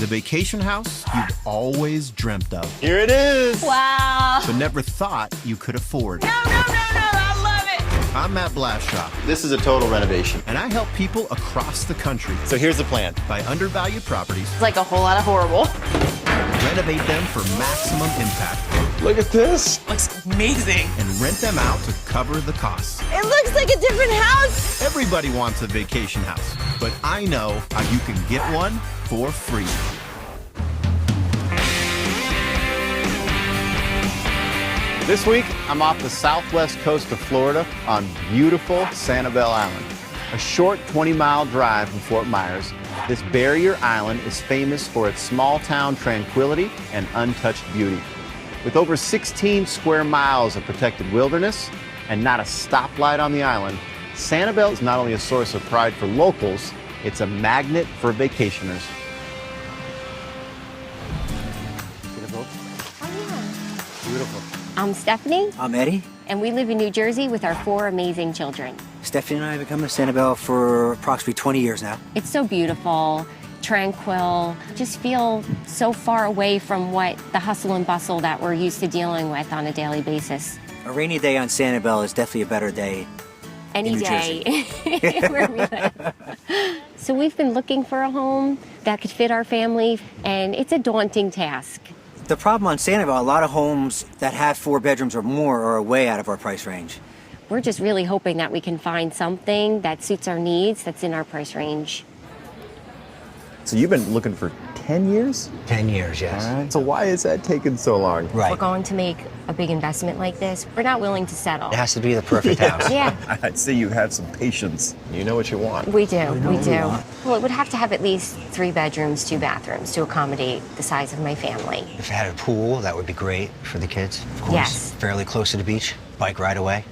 The vacation house you've always dreamt of. Here it is. Wow. But never thought you could afford. No, I love it. I'm Matt Blashaw, This is a total renovation. and I help people across the country So here's the plan. buy undervalued properties, It's like a whole lot of horrible. renovate them for maximum impact, Look at this. Looks amazing. and rent them out to cover the costs. It looks like a different house. Everybody wants a vacation house, but I know how you can get one for free. This week, I'm off the southwest coast of Florida on beautiful Sanibel Island. A short 20-mile drive from Fort Myers, this barrier island is famous for its small-town tranquility and untouched beauty. With over 16 square miles of protected wilderness and not a stoplight on the island, Sanibel is not only a source of pride for locals, it's a magnet for vacationers. Beautiful. I'm Stephanie, I'm Eddie. and we live in New Jersey with our 4 amazing children. Stephanie and I have been coming to Sanibel for approximately 20 years now. It's so beautiful, tranquil, just feel so far away from what the hustle and bustle that we're used to dealing with on a daily basis. A rainy day on Sanibel is definitely a better day. Any New day where we live. So we've been looking for a home that could fit our family, and it's a daunting task. The problem on Sanibel, a lot of homes that have 4 bedrooms or more are way out of our price range. We're just really hoping that we can find something that suits our needs, that's in our price range. So you've been looking for 10 years? 10 years, yes. All right. So why is that taking so long? If we're going to make a big investment like this, we're not willing to settle. It has to be the perfect house. Yeah, I'd say you have some patience. You know what you want. we do. We what do. we want. Well, it would have to have at least 3 bedrooms, 2 bathrooms to accommodate the size of my family. If it had a pool, that would be great for the kids, of course. Yes. Fairly close to the beach, bike right away.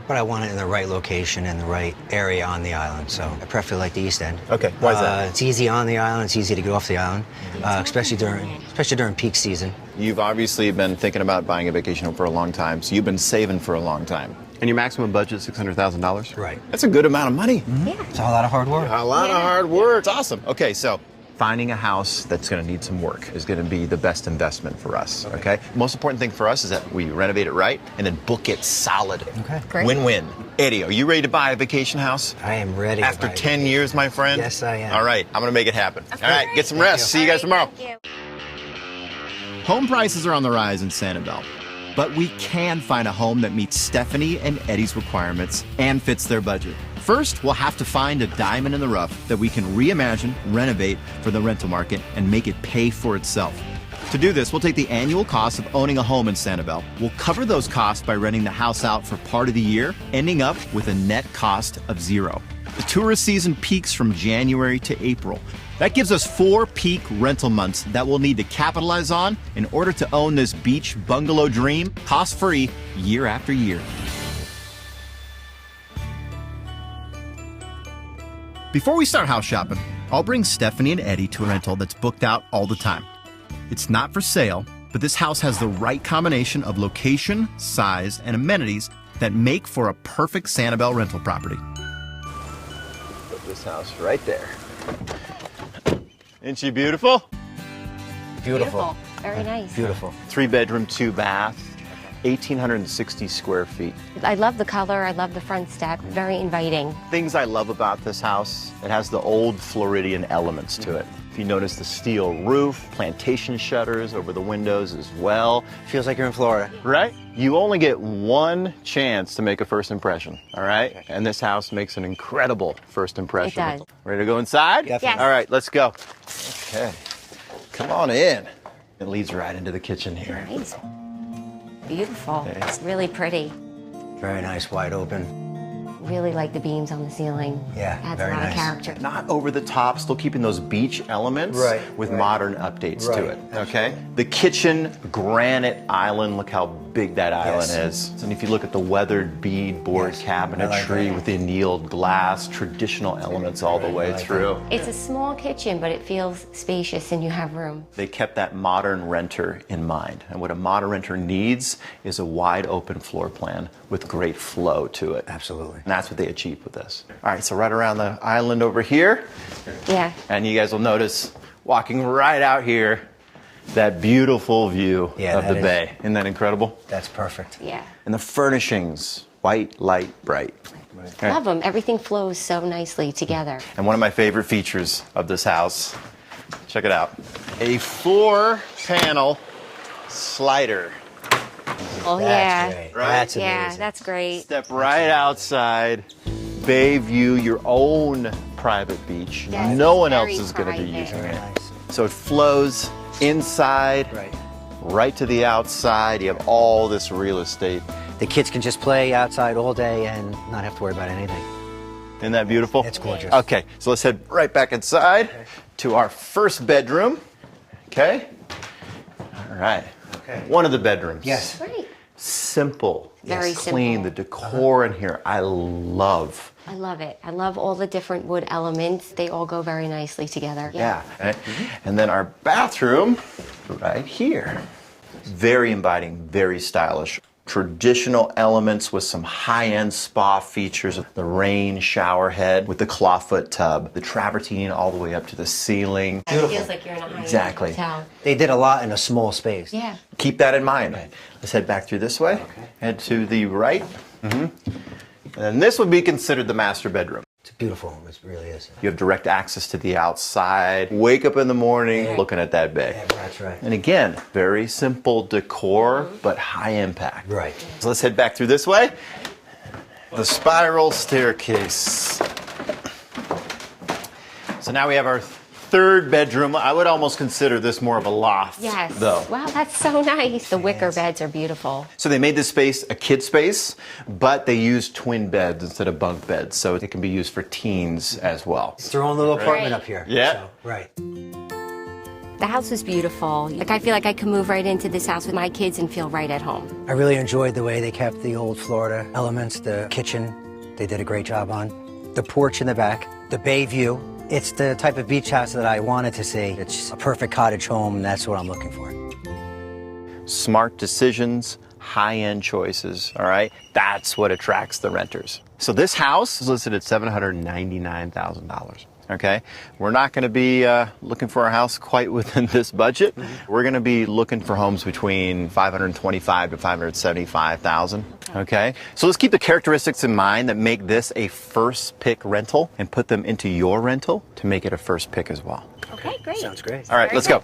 But I want it in the right location and the right area on the island, so I prefer like the East End. Okay, why is that? It's easy on the island, it's easy to get off the island, especially during peak season. You've obviously been thinking about buying a vacation home for a long time, so you've been saving for a long time. And your maximum budget is $600,000? Right. That's a good amount of money. Yeah. It's a whole lot of hard work. A lot of hard work. It's awesome. Okay, so finding a house that's going to need some work is going to be the best investment for us, okay? Most important thing for us is that we renovate it right and then book it solid. Okay. Great. Win-win. Eddie, are you ready to buy a vacation house? I am ready. to After buy a 10 vacation. year my friend? Yes, I am. All right, I'm going to make it happen. All right, get some rest. See you guys tomorrow. Thank you. Home prices are on the rise in Sanibel, but we can find a home that meets Stephanie and Eddie's requirements and fits their budget. First, we'll have to find a diamond in the rough that we can reimagine, renovate for the rental market, and make it pay for itself. To do this, we'll take the annual cost of owning a home in Sanibel. We'll cover those costs by renting the house out for part of the year, ending up with a net cost of $0. The tourist season peaks from January to April. That gives us 4 peak rental months that we'll need to capitalize on in order to own this beach bungalow dream cost-free year after year. Before we start house shopping, I'll bring Stephanie and Eddie to a rental that's booked out all the time. It's not for sale, but this house has the right combination of location, size, and amenities that make for a perfect Sanibel rental property. Put this house right there. Isn't she beautiful? Beautiful. Very nice. Beautiful. 3-bedroom, 2-bath, 1,860 square feet. I love the color. I love the front step. Very inviting. Things I love about this house, it has the old Floridian elements to it. If you notice the steel roof, plantation shutters over the windows as well. Feels like you're in Florida. Right? You only get one chance to make a first impression, all right? And this house makes an incredible first impression. It does. Ready to go inside? Yes. All right, let's go. Okay. Come on in. It leads right into the kitchen here. Nice. Beautiful. Okay. It's really pretty. Very nice, wide open. Really like the beams on the ceiling. Yeah, Adds very a lot nice. of character. Not over the top, still keeping those beach elements with modern updates to it, okay? The kitchen, granite island, look how big that island is. And if you look at the weathered beadboard cabinetry with the annealed glass, traditional elements all the way through. It's a small kitchen, but it feels spacious and you have room. They kept that modern renter in mind. And what a modern renter needs is a wide open floor plan with great flow to it. Absolutely. And that's what they achieved with this. All right, so right around the island over here, Yeah. and you guys will notice, walking right out here, that beautiful view of the bay. Isn't that incredible? That's perfect. Yeah. And the furnishings, white, light, bright. Okay. Love them. Everything flows so nicely together. And one of my favorite features of this house, check it out, a floor panel slider. Oh, That's yeah. great. Right? That's Yeah, amazing. that's great. Step right outside, bay view, your own private beach. Yes, No it's one else very is going to be private. using Very it. nice. So it flows inside, right to the outside. You have all this real estate. The kids can just play outside all day and not have to worry about anything. Isn't that beautiful? It's gorgeous. Okay, so let's head right back inside to our first bedroom. Okay? All right. Okay. One of the bedrooms. Yes. Great. Simple. Very Clean. simple. The decor in here, I love. I love it. I love all the different wood elements. They all go very nicely together. Yeah. Right? And then our bathroom right here. Very inviting, very stylish. Traditional elements with some high-end spa features. The rain shower head with the clawfoot tub. The travertine all the way up to the ceiling. It feels like you're in a high-end Exactly. hotel. They did a lot in a small space. Yeah. Keep that in mind. Let's head back through this way. Head to the right. And this would be considered the master bedroom. It's beautiful. It really is. You have direct access to the outside. Wake up in the morning looking at that bay. Yeah, that's right. And again, very simple decor, but high impact. Right. So let's head back through this way. The spiral staircase. So now we have our third bedroom. I would almost consider this more of a loft, Yes. though. Wow, that's so nice. The wicker beds are beautiful. So they made this space a kid space, but they used twin beds instead of bunk beds, so it can be used for teens as well. It's their own little apartment Right. up here. Yeah. So, right. The house is beautiful. Like, I feel like I could move right into this house with my kids and feel right at home. I really enjoyed the way they kept the old Florida elements, the kitchen, they did a great job on. The porch in the back, the bay view. It's the type of beach house that I wanted to see. It's a perfect cottage home, and that's what I'm looking for. Smart decisions, high-end choices, all right? That's what attracts the renters. So this house is listed at $799,000. Okay, we're not going to be looking for a house quite within this budget. We're going to be looking for homes between $525,000 to $575,000. Okay, so let's keep the characteristics in mind that make this a first pick rental and put them into your rental to make it a first pick as well. Okay, great. Sounds great. All right, Very let's good.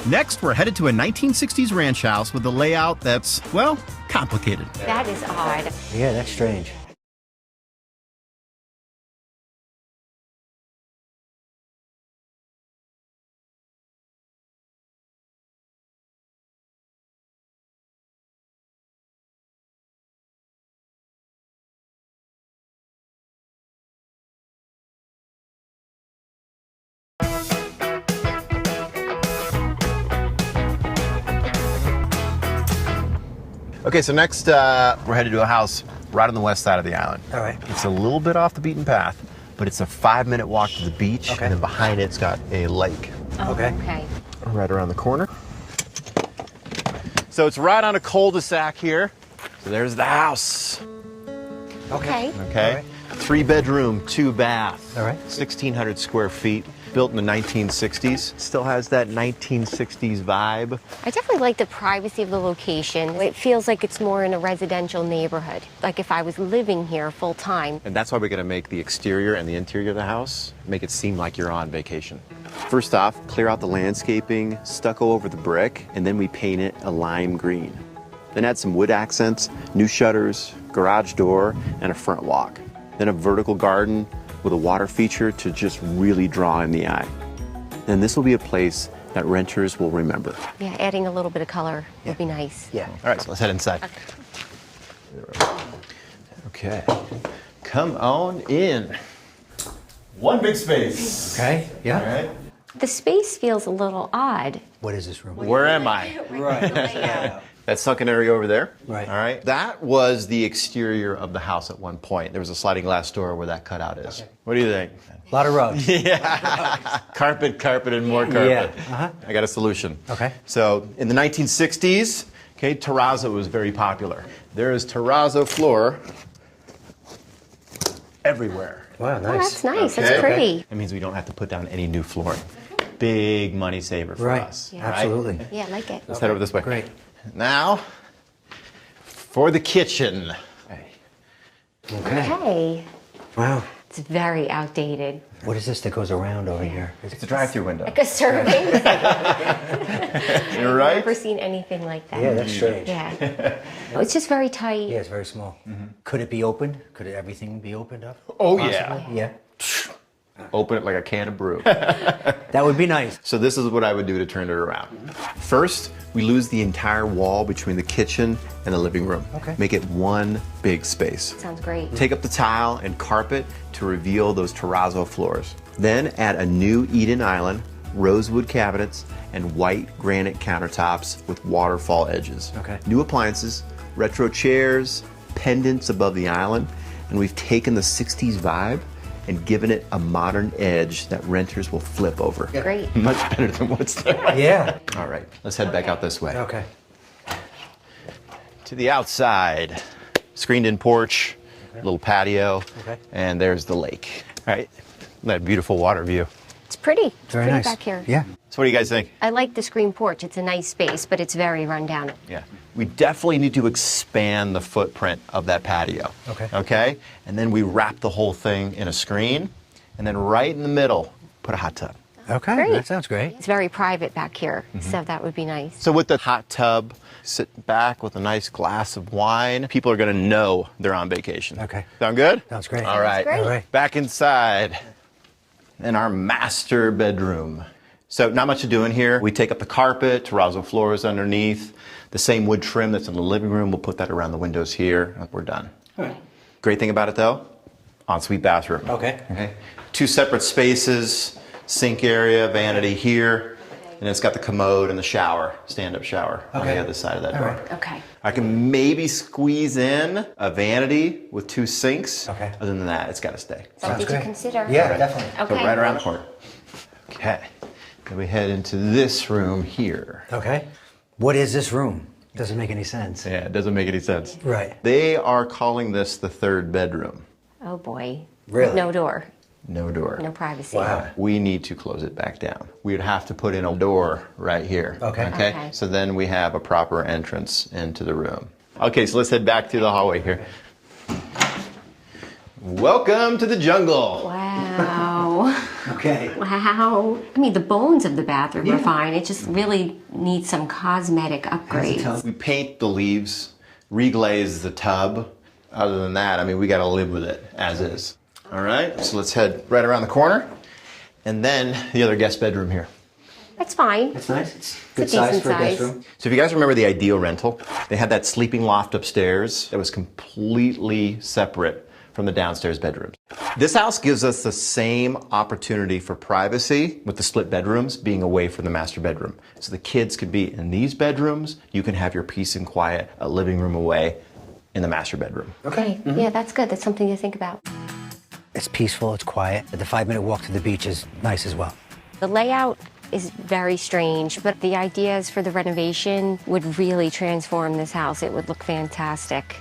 go. Next, we're headed to a 1960s ranch house with a layout that's, well, complicated. That is odd. Yeah, that's strange. Okay, so next we're headed to a house right on the west side of the island. All right. It's a little bit off the beaten path, but it's a 5-minute walk to the beach, Okay. and then behind it's got a lake Okay. Okay. right around the corner. So it's right on a cul-de-sac here. So there's the house. Okay. Okay. All right. 3-bedroom, 2-bath. All right. 1,600 square feet. Built in the 1960s. Still has that 1960s vibe. I definitely like the privacy of the location. It feels like it's more in a residential neighborhood. Like if I was living here full time. And that's why we're going to make the exterior and the interior of the house, make it seem like you're on vacation. First off, clear out the landscaping, stucco over the brick, and then we paint it a lime green. Then add some wood accents, new shutters, garage door, and a front walk. Then a vertical garden with a water feature to just really draw in the eye. Then this will be a place that renters will remember. Yeah, adding a little bit of color would be nice. Yeah. All right, so let's head inside. Okay, come on in. One big space. Okay. Yeah. All right. The space feels a little odd. What is this room? Where am I? Right. That sunken area over there. Right. All right. That was the exterior of the house at one point. There was a sliding glass door where that cutout is. Okay. What do you think? A lot of rugs. Carpet, and more carpet. Yeah. Uh-huh. I got a solution. Okay. So in the 1960s, okay, terrazzo was very popular. There is terrazzo floor everywhere. Wow, Oh, nice. that's nice. Okay. That's pretty. That means we don't have to put down any new flooring. big money saver for us. Yeah. all right? Absolutely. Yeah, I like it. Let's head over this way. Great. Now, for the kitchen. Okay. Hey, Wow. it's very outdated. What is this that goes around over here? It's a drive-through window. Like a serving. You're right. I've never seen anything like that. Yeah, that's strange. Yeah. It's just very tight. Yeah, it's very small. Could it be opened? Could everything be opened up? Oh, Possibly? Yeah. Open it like a can of brew. That would be nice. So this is what I would do to turn it around. First, we lose the entire wall between the kitchen and the living room. Okay. Make it one big space. Sounds great. Take up the tile and carpet to reveal those terrazzo floors. Then add a new Eden island, rosewood cabinets, and white granite countertops with waterfall edges. Okay. New appliances, retro chairs, pendants above the island, and we've taken the 60s vibe and given it a modern edge that renters will flip over. Great. Much better than what's there. Yeah. All right, let's head back out this way. Okay. To the outside, screened-in porch, little patio, Okay. and there's the lake. All right, that beautiful water view. It's pretty. Very pretty nice. back here. Yeah. So what do you guys think? I like the screen porch. It's a nice space, but it's very run down. Yeah. We definitely need to expand the footprint of that patio. Okay. Okay? And then we wrap the whole thing in a screen, and then right in the middle, put a hot tub. Okay. Great. That sounds great. It's very private back here, so that would be nice. So with the hot tub, sit back with a nice glass of wine, people are going to know they're on vacation. Okay. Sound good? Sounds great. All right. great. All right. Back inside in our master bedroom. So not much to do in here. We take up the carpet, terrazzo floors underneath, the same wood trim that's in the living room. We'll put that around the windows here. We're done. All right. Great thing about it though, ensuite bathroom. Okay. Okay. Two separate spaces, sink area, vanity here, and it's got the commode and the shower, stand-up shower on the Okay. other side of that All door. right. Okay. I can maybe squeeze in a vanity with two sinks. Okay. Other than that, it's got to stay. Something to great. consider. Yeah, definitely. So Okay. right around the corner. Okay. Then we head into this room here. Okay. What is this room? Doesn't make any sense. Yeah, it doesn't make any sense. Right. They are calling this the third bedroom. Oh boy. Really? No door. No door. No privacy. Wow. We need to close it back down. We would have to put in a door right here. Okay. Okay. So then we have a proper entrance into the room. Okay, so let's head back through the hallway here. Welcome to the jungle. Wow. Okay. Wow. I mean, the bones of the bathroom are fine. It just really needs some cosmetic upgrades. We paint the leaves, reglaze the tub. Other than that, I mean, we got to live with it as is. All right, so let's head right around the corner. And then the other guest bedroom here. That's fine. It's nice. It's a good size decent for a guest size. room. So if you guys remember the Ideal rental, they had that sleeping loft upstairs that was completely separate from the downstairs bedrooms. This house gives us the same opportunity for privacy with the split bedrooms being away from the master bedroom. So the kids could be in these bedrooms, you can have your peace and quiet, a living room away in the master bedroom. Okay. Yeah, that's good. That's something to think about. It's peaceful. It's quiet. The 5-minute walk to the beach is nice as well. The layout is very strange, but the ideas for the renovation would really transform this house. It would look fantastic.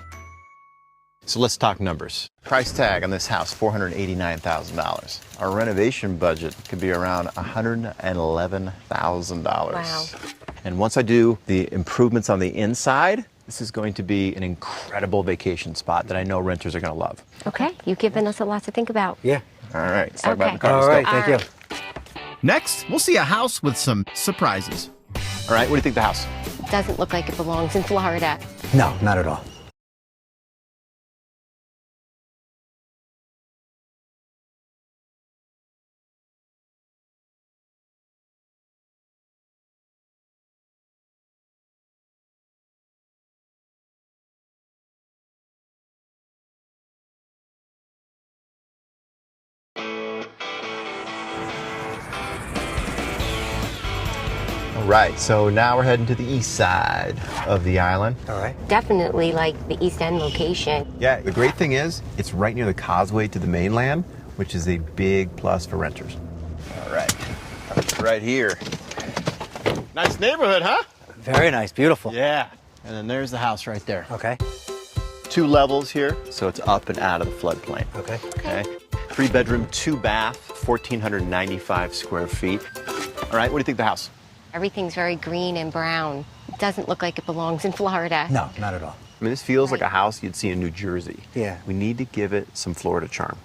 So let's talk numbers. Price tag on this house, $489,000. Our renovation budget could be around $111,000. Wow. And once I do the improvements on the inside, this is going to be an incredible vacation spot that I know renters are going to love. Okay, you've given us a lot to think about. Yeah. All right, let's talk about the Okay. car. All Let's right. go. Thank you. Next, we'll see a house with some surprises. All right, what do you think of the house? Doesn't look like it belongs in Florida. No, not at all. All right, so now we're heading to the east side of the island. All right. Definitely like the East End location. Yeah, the great thing is it's right near the causeway to the mainland, which is a big plus for renters. All right, right here. Nice neighborhood, huh? Very nice. Beautiful. Yeah. And then there's the house right there. Okay. 2 levels here, so it's up and out of the floodplain. Okay. Okay. 3 bedroom, 2 bath, 1,495 square feet. All right, what do you think of the house? Everything's very green and brown. It doesn't look like it belongs in Florida. No, not at all. I mean, this feels like Right. a house you'd see in New Jersey. Yeah. We need to give it some Florida charm.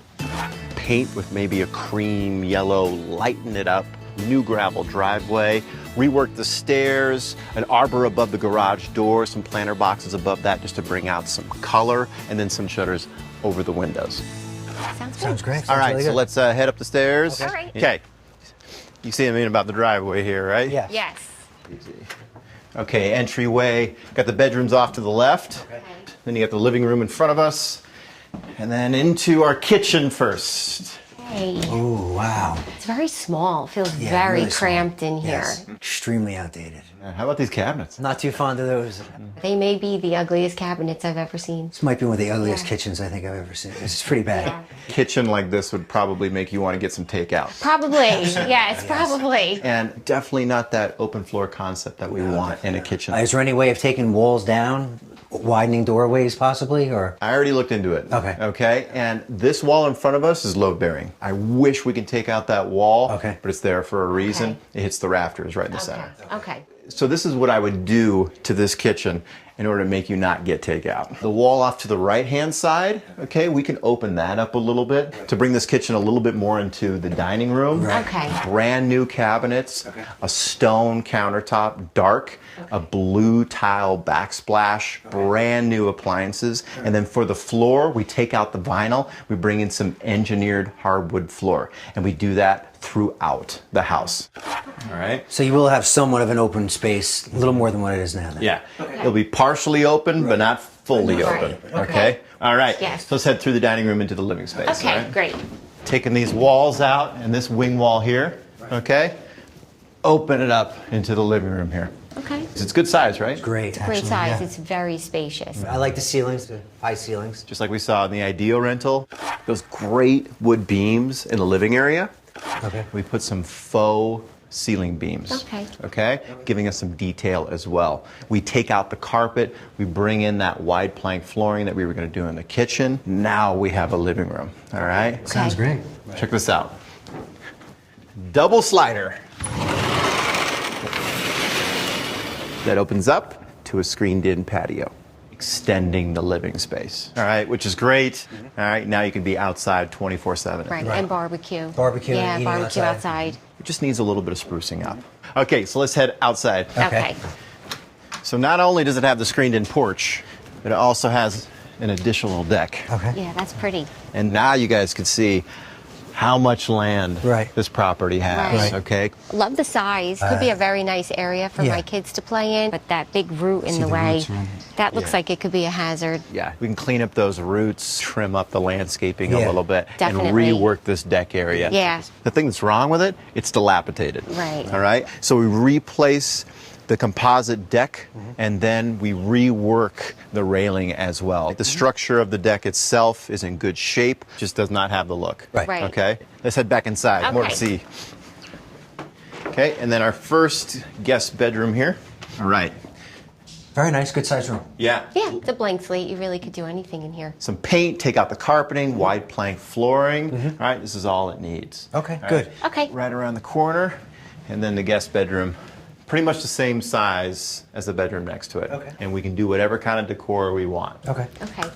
Paint with maybe a cream yellow, lighten it up. New gravel driveway, rework the stairs, an arbor above the garage door, some planter boxes above that just to bring out some color, and then some shutters over the windows. Sounds good. Sounds great. All Sounds right, really so good. let's head up the stairs. Okay. All right. Okay. You see what I mean about the driveway here, right? Yeah. Yes. Okay, entryway. Got the bedrooms off to the left. Okay. Then you got the living room in front of us. And then into our kitchen first. Hey. Ooh, wow. It's very small. Feels Yeah, very really small. cramped in here. Yes. Extremely outdated. How about these cabinets? Not too fond of those. They may be the ugliest cabinets I've ever seen. This might be one of the ugliest kitchens I think I've ever seen. This is pretty bad. Kitchen like this would probably make you want to get some takeout. Probably. Yes, probably. And definitely not that open floor concept that we want in a kitchen. Is there any way of taking walls down, widening doorways possibly, or? I already looked into it. Okay. Okay. And this wall in front of us is load bearing. I wish we could take out that wall. Okay. But it's there for a reason. Okay. It hits the rafters right in the Okay. center. Okay. So this is what I would do to this kitchen in order to make you not get takeout. The wall off to the right-hand side, okay, we can open that up a little bit to bring this kitchen a little bit more into the dining room. Right. Okay. Brand new cabinets, a stone countertop, dark, a blue tile backsplash, brand new appliances. And then for the floor, we take out the vinyl, we bring in some engineered hardwood floor. And we do that throughout the house. All right? So you will have somewhat of an open space, a little more than what it is now then. Yeah. It'll be partially open, but not fully Right. open. Okay. Okay? All right. Yes. So let's head through the dining room into the living space. Okay, all right? great. Taking these walls out and this wing wall here, okay? Open it up into the living room here. Okay. It's good size, right? Great, actually. Great size. yeah. It's very spacious. I like the ceilings, the high ceilings. Just like we saw in the Ideal rental. Those great wood beams in the living area. Okay. We put some faux ceiling beams. Okay. Okay? Giving us some detail as well. We take out the carpet, we bring in that wide plank flooring that we were going to do in the kitchen. Now we have a living room. All right? Sounds great. Check this out. Double slider. That opens up to a screened-in patio, extending the living space. All right, which is great. All right, now you can be outside 24/7. Right. Right. And barbecue. Barbecue and Yeah, eating barbecue outside. outside. It just needs a little bit of sprucing up. Okay, so let's head outside. Okay. So not only does it have the screened-in porch, but it also has an additional deck. Okay. Yeah, that's pretty. And now you guys can see how much land Right. this property has. Right. Okay. Love the size. Could be a very nice area for yeah. my kids to play in, but that big root in See the the way, roots around it. that looks Yeah. like it could be a hazard. Yeah, we can clean up those roots, trim up the landscaping a Yeah. little bit, Definitely. and rework this deck area. Yeah. The thing that's wrong with it, it's dilapidated. Right. All right. So we replace the composite deck, Mm-hmm. and then we rework the railing as well. The structure of the deck itself is in good shape, just does not have the look. Right. Right. Okay. Let's head back inside. More to Okay. see. Okay, and then our first guest bedroom here. All right. Very nice, good sized room. Yeah. Yeah, it's a blank slate. You really could do anything in here. Some paint, take out the carpeting, wide plank flooring. All right, this is all it needs. Okay, All good. right. Okay. Right around the corner, and then the guest bedroom, pretty much the same size as the bedroom next to it. Okay. And we can do whatever kind of decor we want. Okay. Okay.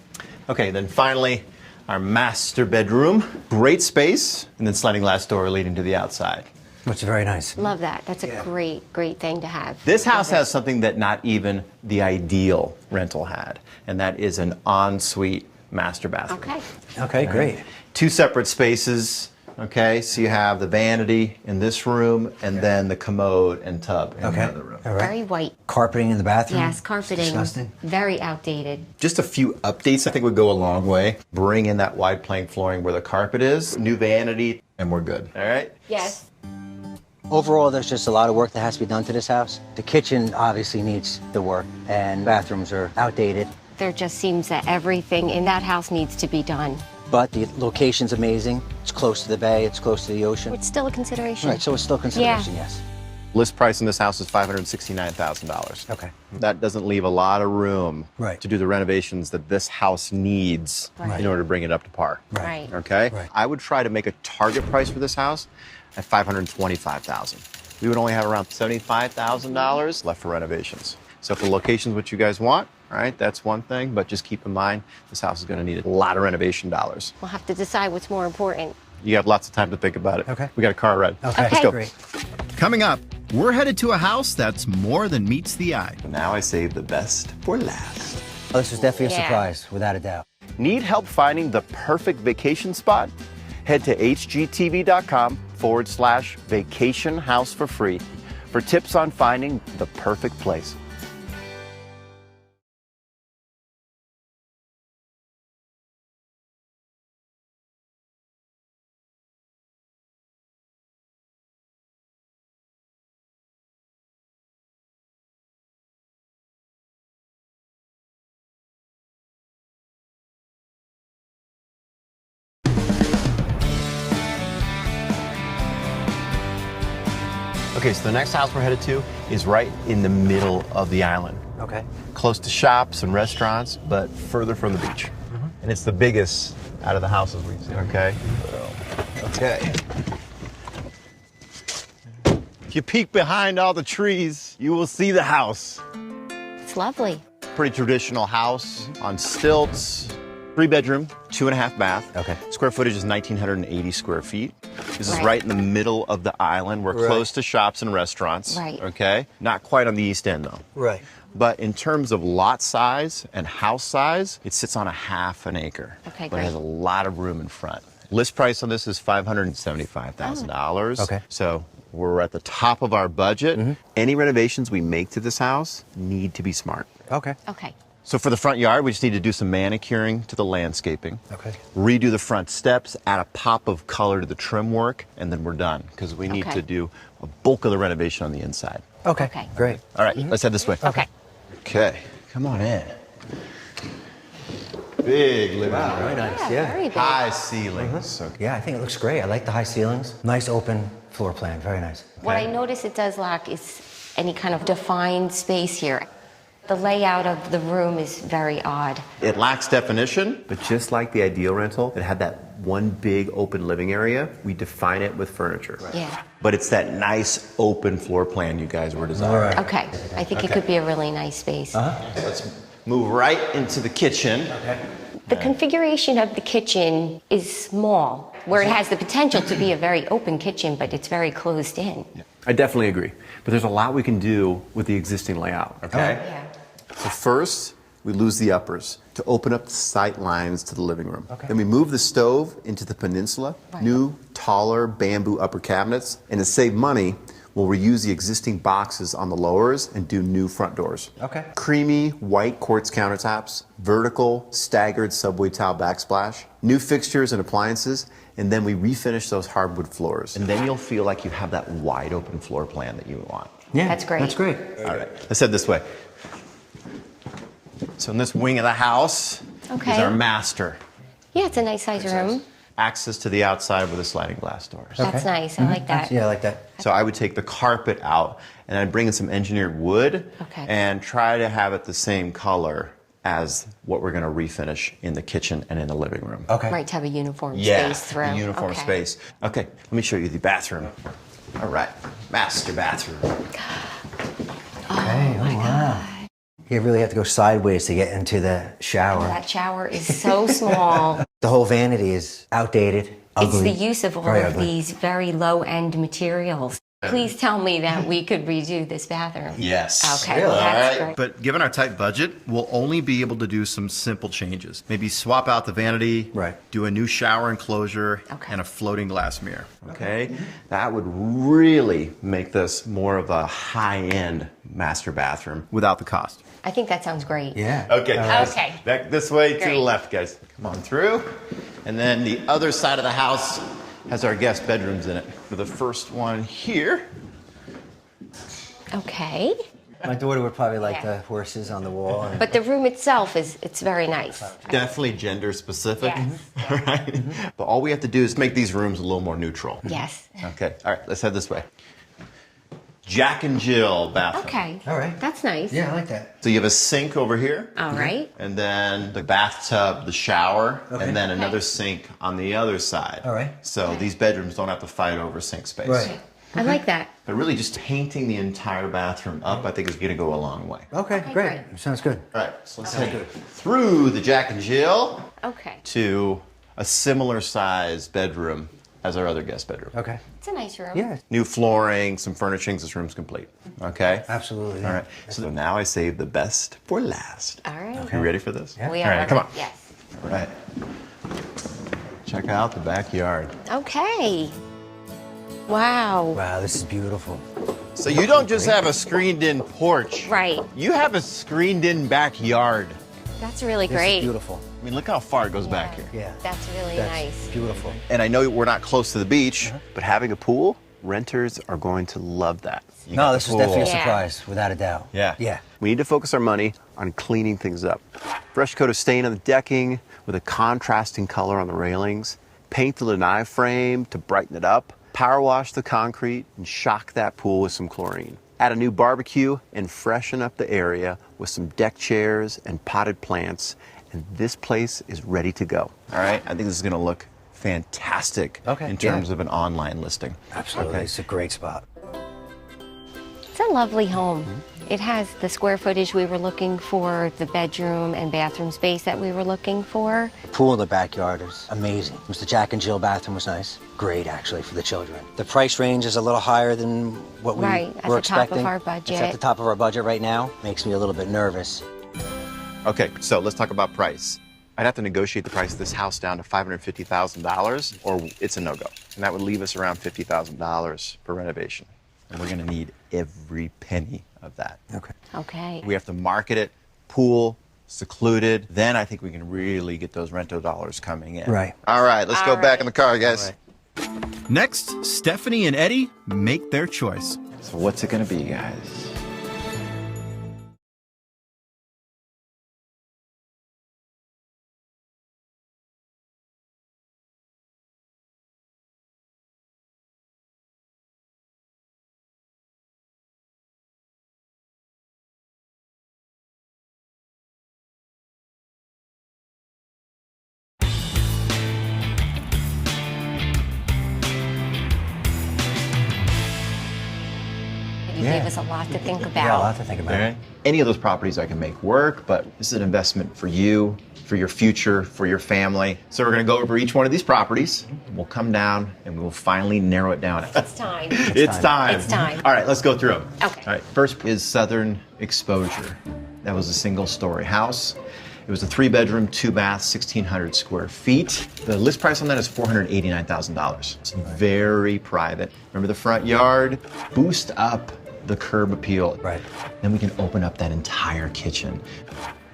Okay, then finally, our master bedroom. Great space, and then sliding glass door leading to the outside. Which is very nice. Love that. That's a Yeah. great thing to have. This house Love it. has something that not even the Ideal rental had, and that is an ensuite master bathroom. Okay. Okay, great. Two separate spaces. Okay, so you have the vanity in this room, and then the commode and tub in Okay. the other room. All right. Very white. Carpeting in the bathroom? Yes, carpeting. Disgusting. Very outdated. Just a few updates I think would go a long way. Bring in that wide plank flooring where the carpet is, new vanity, and we're good. All right? Yes. Overall, there's just a lot of work that has to be done to this house. The kitchen obviously needs the work, and bathrooms are outdated. There just seems that everything in that house needs to be done. But the location's amazing. It's close to the bay, it's close to the ocean. It's still a consideration. Right, so it's still consideration, yes. List price in this house is $569,000. Okay. That doesn't leave a lot of room Right. to do the renovations that this house needs Right. in order to bring it up to par. Right. Okay? Right. I would try to make a target price for this house at $525,000. we would only have around $75,000 left for renovations. So if the location's what you guys want, all right, that's one thing, but just keep in mind, this house is gonna need a lot of renovation dollars. We'll have to decide what's more important. You have lots of time to think about it. Okay. We got a car ride. Okay, Okay. go. great. Coming up, we're headed to a house that's more than meets the eye. Now I saved the best for last. Oh, this was definitely a Yeah. surprise, without a doubt. Need help finding the perfect vacation spot? Head to hgtv.com/vacation house for free for tips on finding the perfect place. Okay, so the next house we're headed to is right in the middle of the island. Okay. Close to shops and restaurants, but further from the beach. And it's the biggest out of the houses we've seen, okay? Okay. If you peek behind all the trees, you will see the house. It's lovely. Pretty traditional house on stilts. 3-bedroom, 2.5 bath. Okay. Square footage is 1,980 square feet. This is Right. right in the middle of the island. We're Right. close to shops and restaurants. Right. Okay. Not quite on the east end though. Right. But in terms of lot size and house size, it sits on a half an acre. Okay, But it has a great. lot of room in front. List price on this is $575,000. Okay. So we're at the top of our budget. Any renovations we make to this house need to be smart. Okay. Okay. So for the front yard, we just need to do some manicuring to the landscaping. Okay. Redo the front steps, add a pop of color to the trim work, and then we're done because we need Okay. to do a bulk of the renovation on the inside. Okay. Okay. Great. All right, let's head this way. Okay. Okay, come on in. Big living room. Very nice. Yeah, Yeah. very big. High ceilings. Okay. Yeah, I think it looks great. I like the high ceilings. Nice open floor plan. Very nice. What I notice it does lack is any kind of defined space here. The layout of the room is very odd. It lacks definition, but just like the ideal rental, it had that one big open living area. We define it with furniture. Yeah. But it's that nice open floor plan you guys were designing. All right. Okay. I think it could be a really nice space. Let's move right into the kitchen. The configuration of the kitchen is small, where it has the potential to be a very open kitchen, but it's very closed in. I definitely agree. But there's a lot we can do with the existing layout, okay? Yeah. So first, we lose the uppers to open up the sight lines to the living room. Okay. Then we move the stove into the peninsula, Right. new, taller bamboo upper cabinets. And to save money, we'll reuse the existing boxes on the lowers and do new front doors. Okay. Creamy white quartz countertops, vertical staggered subway tile backsplash, new fixtures and appliances, and then we refinish those hardwood floors. And then you'll feel like you have that wide open floor plan that you want. Yeah. That's great. That's great. All right, let's head this way. So in this wing of the house is Okay. our master. Yeah, it's a nice size room. Access to the outside with the sliding glass doors. That's nice. I like that. Yeah, I like that. So I would take the carpet out and I'd bring in some engineered wood Okay. and try to have it the same color as what we're going to refinish in the kitchen and in the living room. Okay. Right, to have a uniform Yeah, space through. the uniform Okay. space. Okay, let me show you the bathroom. All right, master bathroom. Hey, oh, wow. You really have to go sideways to get into the shower. That shower is so small. The whole vanity is outdated, ugly. It's the use of all Very of ugly. these very low-end materials. Please tell me that we could redo this bathroom. Yes. Okay, well, that's great. But given our tight budget, we'll only be able to do some simple changes. Maybe swap out the vanity, Right. do a new shower enclosure, Okay. and a floating glass mirror. Okay, that would really make this more of a high-end master bathroom without the cost. I think that sounds great. Yeah. Okay. Okay. Back this way to the Great. left, guys. Come on through. And then the other side of the house has our guest bedrooms in it. For the first one here. Okay. My daughter would probably like Yeah. the horses on the wall. And But the room itself it's very nice. Definitely gender specific. Yes. All right. But all we have to do is make these rooms a little more neutral. Yes. Okay. All right. Let's head this way. Jack and Jill bathroom. Okay. All right. That's nice. yeah, I like that. So you have a sink over here. All right. And then the bathtub, the shower, Okay. and then another Okay. sink on the other side. All right. So these bedrooms don't have to fight over sink space. Right. I like that. But really just painting the entire bathroom up, I think is gonna go a long way. Okay, great. Sounds good. All right, so let's head through the Jack and Jill Okay. to a similar size bedroom as our other guest bedroom. Okay. It's a nice room. Yeah, New flooring, some furnishings, this room's complete. Okay? absolutely. All right, so now I saved the best for last. All right. You ready for this? Yeah. We All are. right, come on. Yes. All right. Check out the backyard. Okay. Wow. Wow, this is beautiful. So you don't just have a screened-in porch. Right. You have a screened-in backyard. That's really This great. is beautiful. I mean, look how far it goes back here. Yeah. That's really That's nice. beautiful. And I know we're not close to the beach, but having a pool, renters are going to love that. You got No, the this is definitely a Yeah. surprise, without a doubt. Yeah. Yeah. We need to focus our money on cleaning things up. Fresh coat of stain on the decking with a contrasting color on the railings. Paint the lanai frame to brighten it up. Power wash the concrete and shock that pool with some chlorine. Add a new barbecue and freshen up the area with some deck chairs and potted plants. And this place is ready to go. All right, I think this is gonna look fantastic Okay, in terms yeah. of an online listing. Absolutely. It's a great spot. It's a lovely home. It has the square footage we were looking for, the bedroom and bathroom space that we were looking for. Pool in the backyard is amazing. The Jack and Jill bathroom was nice. Great, actually, for the children. The price range is a little higher than what we Right, at were the top of expecting. our It's budget. at the top of our budget right now. Makes me a little bit nervous. Okay, so let's talk about price. I'd have to negotiate the price of this house down to $550,000 or it's a no-go. And that would leave us around $50,000 for renovation. And we're gonna need every penny of that. Okay. Okay. We have to market it, pool, secluded. Then I think we can really get those rento dollars coming in. Right. All right, let's go All back right. in the car, guys. All right. Next, Stephanie and Eddie make their choice. So what's it gonna be, guys? You Yeah. gave us a lot to think about. Yeah, a lot to think about. Any of those properties I can make work, but this is an investment for you, for your future, for your family. So we're gonna go over each one of these properties. We'll come down and we'll finally narrow it down. It's time. It's time. It's time. All right, let's go through them. Okay. All right, first is Southern Exposure. That was a single-story house. It was a 3-bedroom, 2-bath, 1,600 square feet. The list price on that is $489,000. It's very private. Remember the front yard? Boost up the curb appeal. Right. Then we can open up that entire kitchen.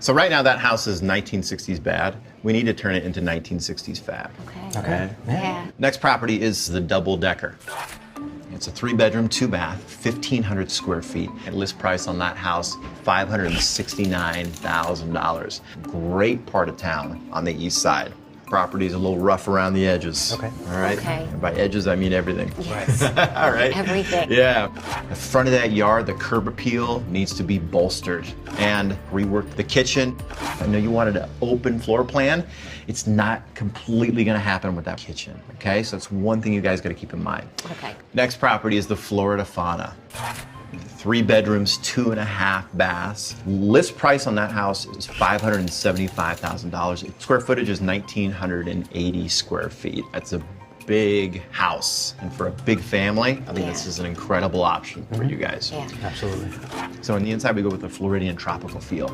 So right now that house is 1960s bad. We need to turn it into 1960s fab. Okay. Okay. Yeah. Next property is the double decker. It's a 3-bedroom, 2-bath, 1,500 square feet. And list price on that house, $569,000. Great part of town on the east side. Property's a little rough around the edges. Okay. All right. Okay. And by edges, I mean everything. Yes. All right. Everything. Yeah. The front of that yard, the curb appeal needs to be bolstered and rework the kitchen. I know you wanted an open floor plan. It's not completely going to happen with that kitchen. Okay. So that's one thing you guys got to keep in mind. Okay. Next property is the Florida Fauna. 3 bedrooms, 2.5 baths. List price on that house is $575,000. Square footage is 1,980 square feet. That's a big house. And for a big family, I think this is an incredible option for you guys. Yeah. Absolutely. So on the inside, we go with a Floridian tropical feel.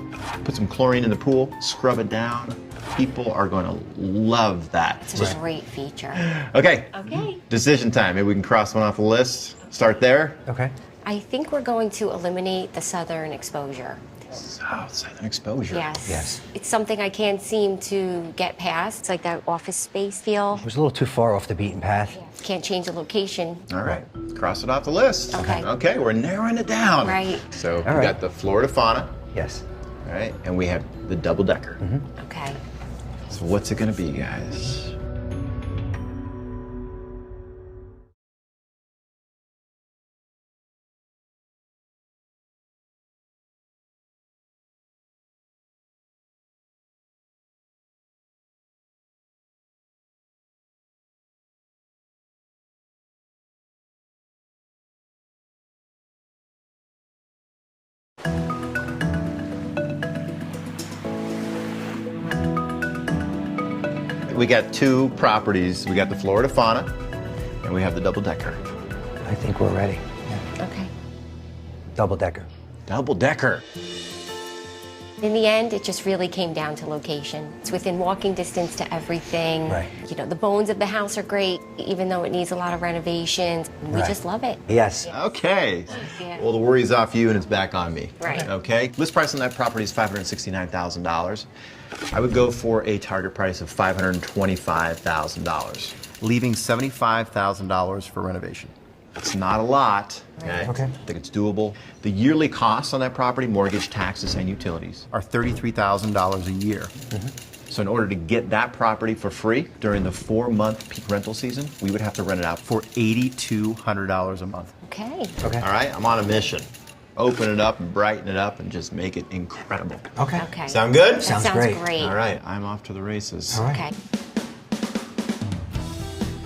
Put some chlorine in the pool, scrub it down. People are going to love that. It's a great feature. Okay, Okay. decision time. Maybe we can cross one off the list. Start there. Okay. I think we're going to eliminate the southern exposure. Southern exposure. Yes. Yes. It's something I can't seem to get past. It's like that office space feel. It was a little too far off the beaten path. Can't change the location. All right, cross it off the list. Okay. Okay, we're narrowing it down. Right. So we right. got the Florida Fauna, Yes. all right, and we have the double decker. Okay. So what's it gonna be, guys? We got two properties. We got the Florida Fauna, and we have the double-decker. I think we're ready. Okay. Double-decker. Double-decker. In the end, it just really came down to location. It's within walking distance to everything. Right. You know, the bones of the house are great, even though it needs a lot of renovations. We just love it. Yes. Okay. Yeah. Well, the worry's off you and it's back on me. Right. Okay. List price on that property is $569,000. I would go for a target price of $525,000, leaving $75,000 for renovation. It's not a lot. Okay. I think it's doable. The yearly costs on that property, mortgage, taxes, and utilities, are $33,000 a year. So in order to get that property for free during the 4-month peak rental season, we would have to rent it out for $8,200 a month. Okay. Okay. All right, I'm on a mission. Open it up and brighten it up and just make it incredible. Okay. Okay. Sound good? That Sounds sounds great. great. All right, I'm off to the races. All right. Okay.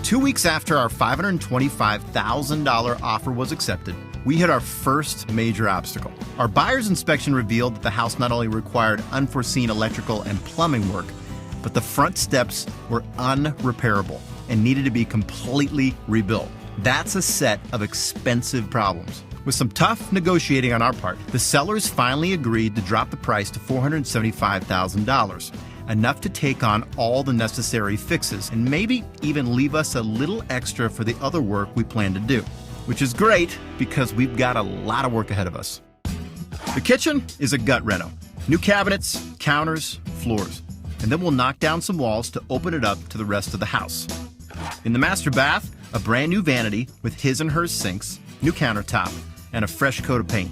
2 weeks after our $525,000 offer was accepted, we hit our first major obstacle. Our buyer's inspection revealed that the house not only required unforeseen electrical and plumbing work, but the front steps were unrepairable and needed to be completely rebuilt. That's a set of expensive problems. With some tough negotiating on our part, the sellers finally agreed to drop the price to $475,000. Enough to take on all the necessary fixes and maybe even leave us a little extra for the other work we plan to do, which is great because we've got a lot of work ahead of us. The kitchen is a gut reno. New cabinets, counters, floors, and then we'll knock down some walls to open it up to the rest of the house. In the master bath, a brand new vanity with his and hers sinks, new countertop, and a fresh coat of paint.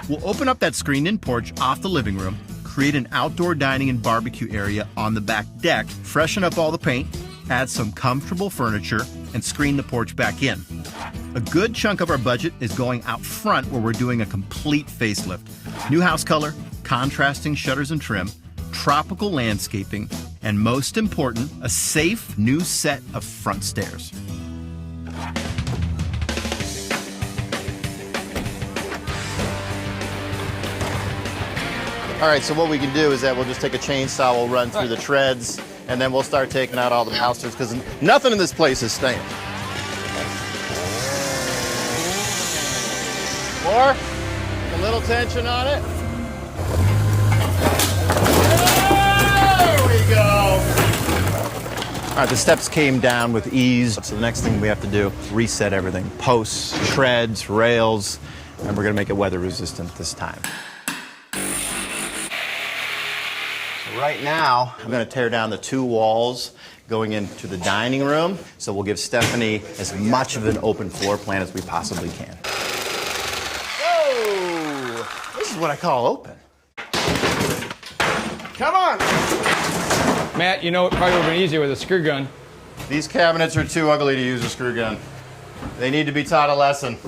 We'll open up that screened-in porch off the living room, create an outdoor dining and barbecue area on the back deck, freshen up all the paint, add some comfortable furniture, and screen the porch back in. A good chunk of our budget is going out front where we're doing a complete facelift. New house color, contrasting shutters and trim, tropical landscaping, and most important, a safe new set of front stairs. All right, so what we can do is that we'll just take a chainsaw, we'll run through the treads, and then we'll start taking out all the balusters because nothing in this place is staying. More, a little tension on it. There we go. All right, the steps came down with ease, so the next thing we have to do, reset everything. Posts, treads, rails, and we're gonna make it weather resistant this time. Right now, I'm going to tear down the 2 walls going into the dining room, so we'll give Stephanie as much of an open floor plan as we possibly can. Whoa! This is what I call open. Come on! Matt, you know, it probably would have been easier with a screw gun. These cabinets are too ugly to use a screw gun. They need to be taught a lesson.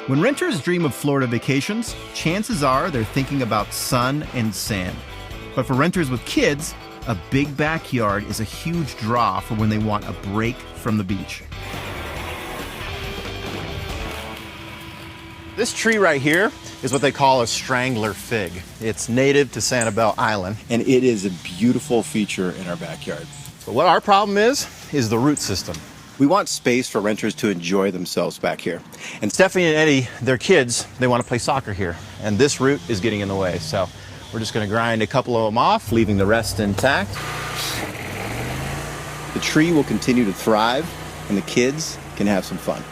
When renters dream of Florida vacations, chances are they're thinking about sun and sand. But for renters with kids, a big backyard is a huge draw for when they want a break from the beach. This tree right here is what they call a strangler fig. It's native to Sanibel Island, and it is a beautiful feature in our backyard. But what our problem is the root system. We want space for renters to enjoy themselves back here. And Stephanie and Eddie, their kids, they want to play soccer here. And this root is getting in the way. So we're just going to grind a couple of them off, leaving the rest intact. The tree will continue to thrive, and the kids can have some fun.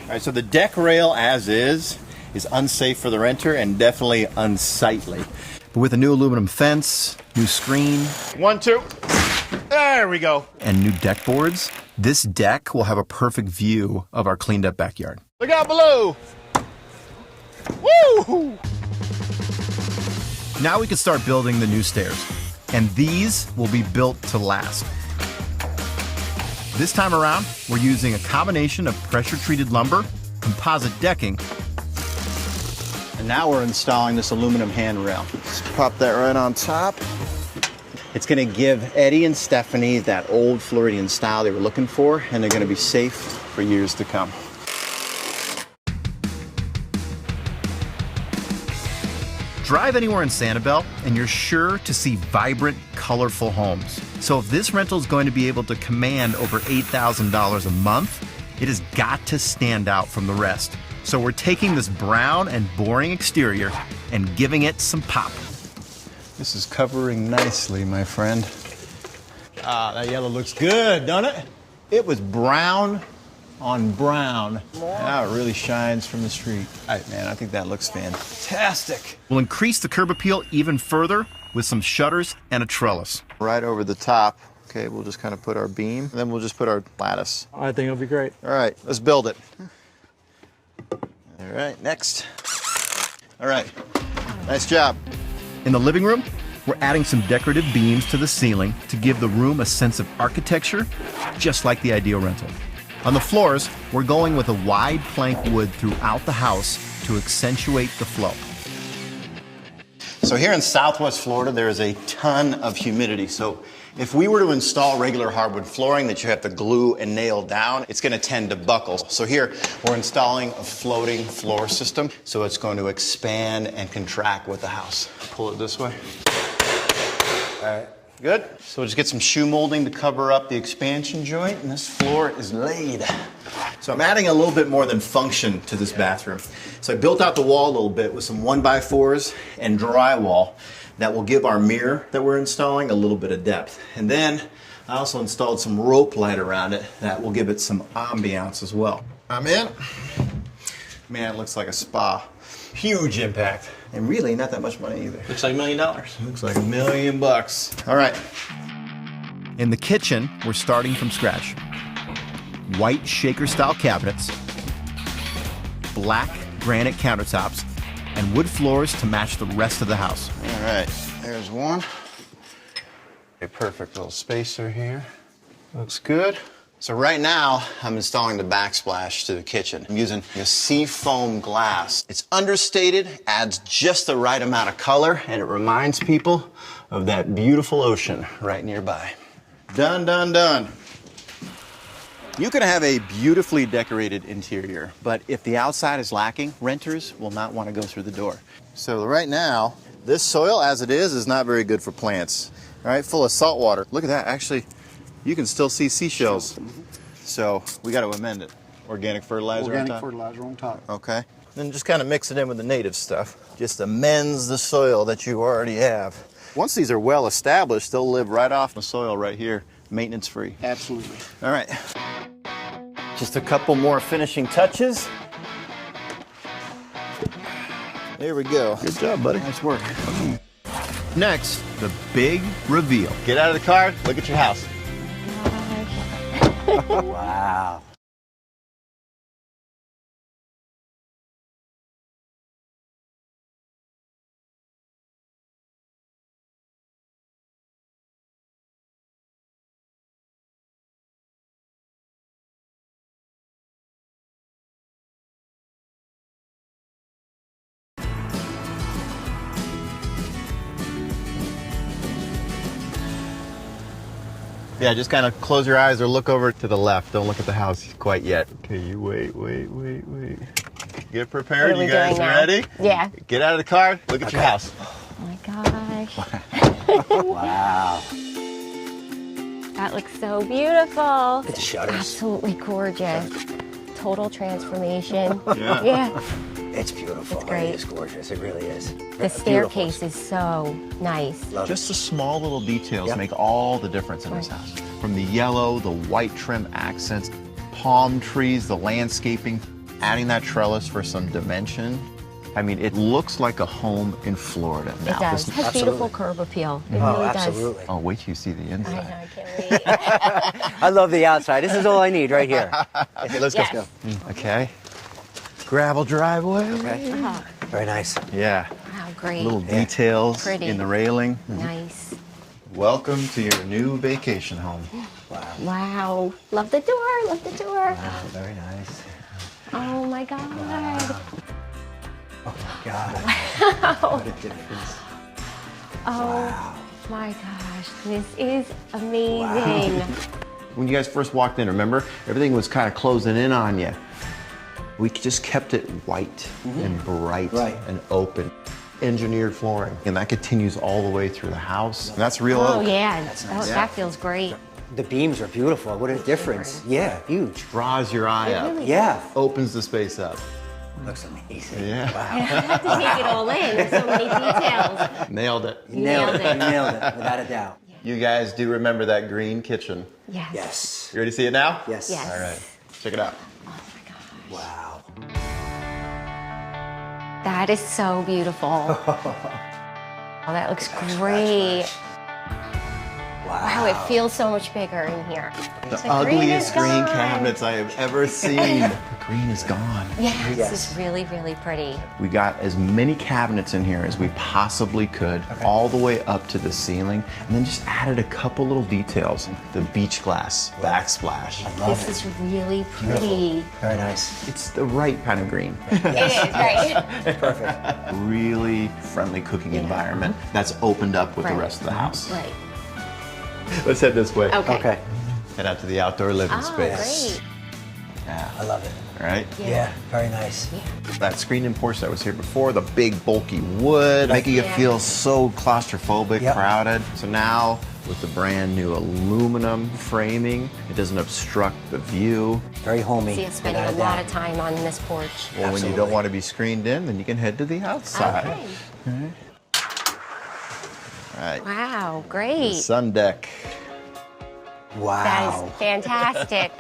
All right, so the deck rail as is unsafe for the renter and definitely unsightly. But with a new aluminum fence, new screen, 1, 2. There we go. and new deck boards, this deck will have a perfect view of our cleaned up backyard. Look out below. Woo! Now we can start building the new stairs, and these will be built to last. This time around, we're using a combination of pressure-treated lumber, composite decking, And now we're installing this aluminum handrail. Just pop that right on top. It's gonna give Eddie and Stephanie that old Floridian style they were looking for, and they're gonna be safe for years to come. Drive anywhere in Sanibel and you're sure to see vibrant, colorful homes. So if this rental is going to be able to command over $8,000 a month, it has got to stand out from the rest. So we're taking this brown and boring exterior and giving it some pop. This is covering nicely, my friend. Ah, that yellow looks good, don't it? It was brown on brown. Now it really shines from the street. Man, I think that looks fantastic. We'll increase the curb appeal even further with some shutters and a trellis. Right over the top. Okay, we'll just kind of put our beam, and then we'll just put our lattice. I think it'll be great. All right, let's build it. All right, next. All right, nice job. In the living room, we're adding some decorative beams to the ceiling to give the room a sense of architecture, just like the ideal rental. On the floors, we're going with a wide plank wood throughout the house to accentuate the flow. So here in Southwest Florida, there is a ton of humidity. So if we were to install regular hardwood flooring that you have to glue and nail down, it's gonna tend to buckle. So here, we're installing a floating floor system, so it's going to expand and contract with the house. Pull it this way. All right, good. So we'll just get some shoe molding to cover up the expansion joint, and this floor is laid. So I'm adding a little bit more than function to this bathroom. So I built out the wall a little bit with some 1x4s and drywall that will give our mirror that we're installing a little bit of depth. And then I also installed some rope light around it that will give it some ambiance as well. I'm in. Man, it looks like a spa. Huge impact. And really not that much money either. Looks like $1 million. Looks like $1 million bucks. All right. In the kitchen, we're starting from scratch. White shaker-style cabinets, black granite countertops, and wood floors to match the rest of the house. All right, there's one. A perfect little spacer here. Looks good. So right now, I'm installing the backsplash to the kitchen. I'm using a seafoam glass. It's understated, adds just the right amount of color, and it reminds people of that beautiful ocean right nearby. Done, done, done. You can have a beautifully decorated interior, but if the outside is lacking, renters will not want to go through the door. So right now, this soil as it is not very good for plants. All right, full of salt water. Look at that, actually, you can still see seashells. So we got to amend it. Organic fertilizer on top? Organic fertilizer on top. Okay. Then just kind of mix it in with the native stuff. Just amends the soil that you already have. Once these are well established, they'll live right off the soil right here, maintenance free. Absolutely. All right. Just a couple more finishing touches. There we go. Good job, buddy. Nice work. Next, the big reveal. Get out of the car, look at your house. Wow. Yeah, just kind of close your eyes or look over to the left. Don't look at the house quite yet. Okay, you wait. Get prepared. What are we You guys doing now? ready? Yeah. Get out of the car. Look at your house. Oh my gosh. Wow. That looks so beautiful. The shutters. Absolutely gorgeous. Total transformation. Yeah. Yeah. It's beautiful. It's great. It's gorgeous. It really is. The staircase is so nice. Love Just the small little details Yep. make all the difference in this house. From the yellow, the white trim accents, palm trees, the landscaping, adding that trellis for some dimension. I mean, it looks like a home in Florida now. It does. It has beautiful curb appeal. It really does. absolutely. Oh, wait till you see the I know, inside. I can't wait. I love the outside. This is all I need right here. Okay, let's Yes. go. Okay. Gravel driveway. Oh, Very nice. Yeah. wow, great. Little details Pretty. in the railing. Nice. Welcome to your new vacation home. Wow. Love the door. Love the door. Very nice. Oh my God. Oh my God. Wow. What a difference. Oh my gosh, this is amazing. When you guys first walked in, remember? Everything was kind of closing in on you. We just kept it white and bright and open. Engineered flooring. And that continues all the way through the house. And that's real Oh oak. yeah, nice. that feels great. The beams are beautiful. What a difference. Yeah, huge. Draws your eye up. Really Yeah. Opens the space up. Looks amazing. Yeah. I have to take it all in. There's so many details. Nailed it. Nailed it. Nailed it. You nailed it, without a doubt. You guys do remember that green kitchen. Yes. Yes. You ready to see it now? Yes. Yes. All right. Check it out. Oh my gosh. Wow. That is so beautiful. Oh, that looks great. Wow, it feels so much bigger in here. The green is ugliest green gone. cabinets I have ever seen. The green is gone. Yes, Yes. this is really, really pretty. We got as many cabinets in here as we possibly could, all the way up to the ceiling, and then just added a couple little details. The beach glass backsplash. This is really pretty. Very nice. It's the right kind of green. It is, right? Perfect. Really friendly cooking environment that's opened up with the Right. rest of the house. Right. Let's head this way. Okay. Okay. Head out to the outdoor living Oh, space. great. Yeah. I love it. All right. Yeah, very nice. That screened-in porch that was here before, the big bulky wood, making you Yeah. feel so claustrophobic, Yep. crowded. So now, with the brand new aluminum framing, it doesn't obstruct the view. Very homey. See, I'm spending without a lot doubt. of time on this porch. Well, when you don't want to be screened in, then you can head to the outside. Okay. All right. Wow, The great. sun deck. Wow. That is fantastic.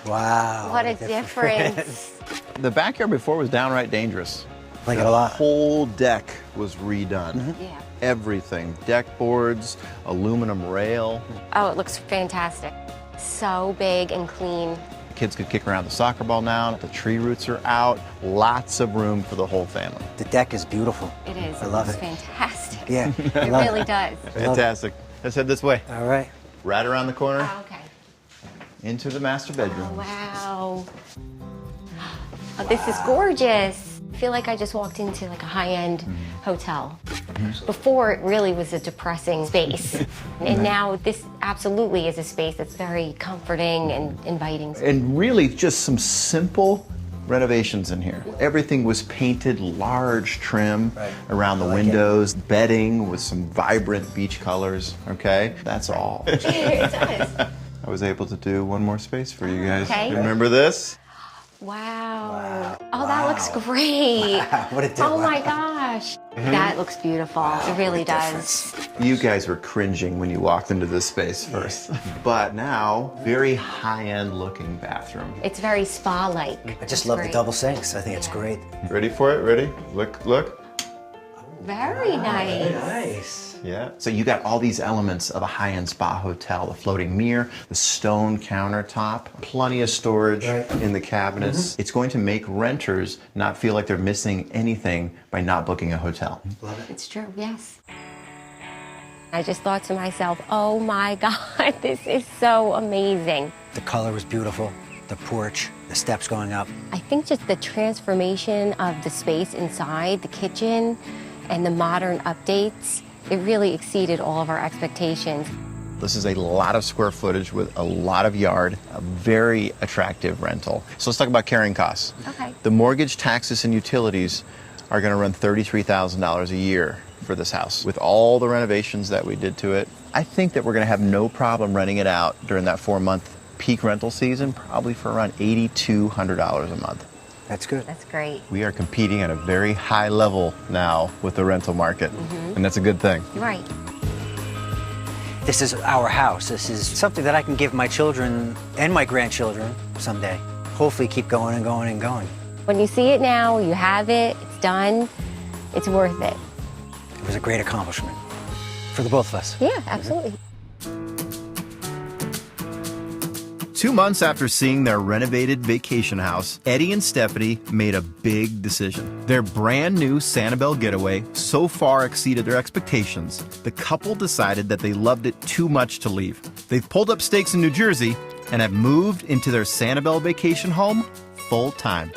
Wow. What a difference. The backyard before was downright dangerous. Like it The a lot. whole deck was redone. Yeah. Everything. Deck boards, aluminum rail. Oh, it looks fantastic. So big and clean. Kids could kick around the soccer ball now. The tree roots are out. Lots of room for the whole family. The deck is beautiful. It is. I love looks it. fantastic. Yeah. It really does. Fantastic. Let's head this way. All right. Right around the corner Oh, okay. into the master bedroom. Oh, wow. Oh, this is gorgeous. I feel like I just walked into like a high-end hotel. Before, it really was a depressing space. And now this absolutely is a space that's very comforting and inviting. And really just some simple renovations in here. Everything was painted large trim around the windows, bedding with some vibrant beach colors, okay? That's all. It does. I was able to do one more space for you guys. Okay. Remember this? Wow. Oh, that looks great. What a difference. Oh my gosh. That looks beautiful. It really does. You guys were cringing when you walked into this space first. But now, very high-end looking bathroom. It's very spa-like. I just love the double sinks. I think it's great. Ready for it? Ready? Look, look. Very nice. Nice. Yeah. So you got all these elements of a high-end spa hotel. The floating mirror, the stone countertop, plenty of storage in the cabinets. It's going to make renters not feel like they're missing anything by not booking a hotel. It's true, yes. I just thought to myself, oh my God, this is so amazing. The color was beautiful. The porch, the steps going up. I think just the transformation of the space inside, the kitchen, and the modern updates, it really exceeded all of our expectations. This is a lot of square footage with a lot of yard, a very attractive rental. So let's talk about carrying costs. Okay. The mortgage, taxes, and utilities are going to run $33,000 a year for this house. With all the renovations that we did to it, I think that we're going to have no problem renting it out during that 4-month peak rental season, probably for around $8,200 a month. That's good. That's great. We are competing at a very high level now with the rental market, and that's a good thing. Right. This is our house. This is something that I can give my children and my grandchildren someday. Hopefully keep going and going and going. When you see it now, you have it, it's done, it's worth it. It was a great accomplishment for the both of us. Yeah, absolutely. 2 months after seeing their renovated vacation house, Eddie and Stephanie made a big decision. Their brand new Sanibel getaway so far exceeded their expectations, the couple decided that they loved it too much to leave. They've pulled up stakes in New Jersey and have moved into their Sanibel vacation home full time.